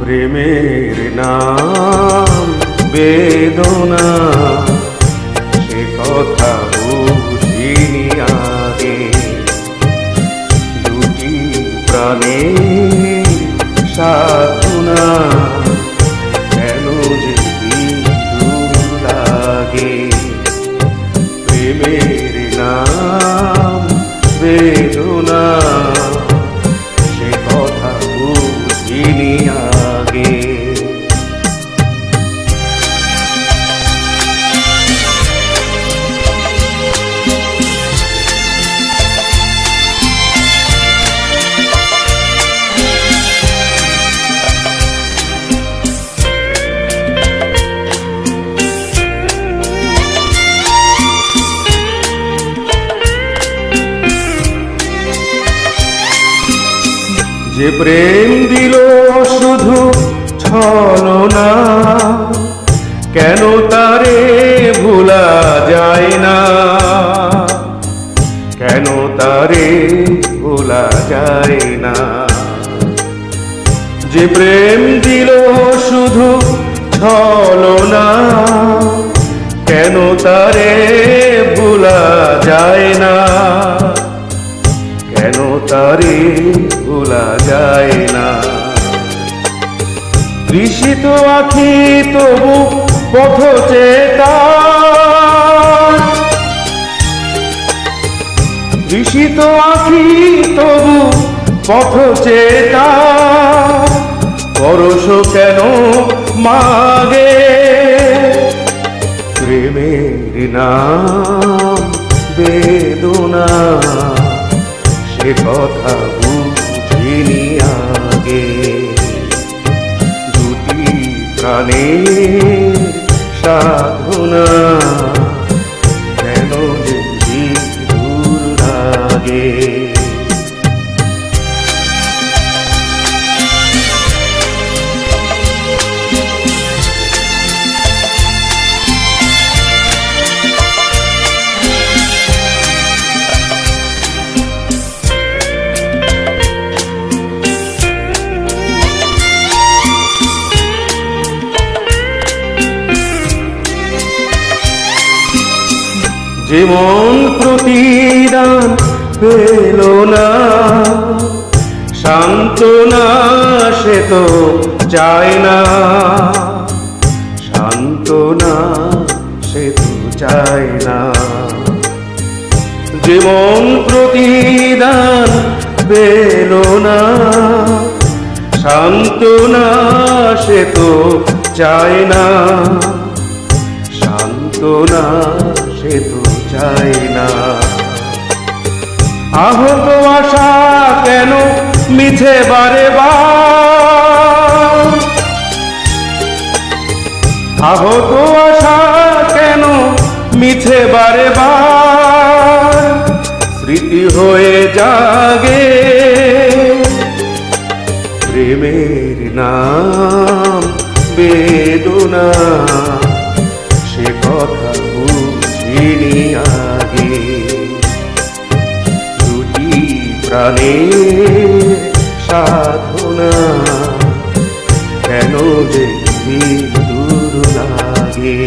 প্রেমের নাম বেদনা, সে কথা বুঝিনি আগে। দুটি প্রাণের সাধনা, কেন যে দূর লাগে। প্রেমের নাম বেদনা, সে কথা বুঝিনি আগে। যে প্রেম দিল শুধু ছলনা, কেন তারে ভোলা যায় না, কেন তারে ভোলা যায় না। যে প্রেম দিল শুধু ছলনা, কেন তারে ভোলা যায় না, কেন তারে ভোলা যায় না। তৃষিত আখি তবু পথ চেতা, তৃষিত আখি তবু পথ চেতা, পরশ কেন মাগে। প্রেমের নাম বেদনা, সে কথা বুঝিনি আগে। দুটি প্রাণের সাধনা, কেন যে দূর লাগে। যে মন প্রতিদান পেল না সান্ত্বনা, সে তো চায় না, সান্ত্বনা সে তো চায় না। যে মন প্রতিদান পেল না সান্ত্বনা, সে তো চায় না, সান্ত্বনা সে তো চায় না। আহত আশা কেন মিছে বারে বার, আহত আশা কেন মিছে বারে বার, স্মৃতি হয়ে জাগে। প্রেমের নাম বেদনা, সে কথা বুঝিনি আগে। দুটি প্রাণের সাধনা, কেন যে দূর লাগে।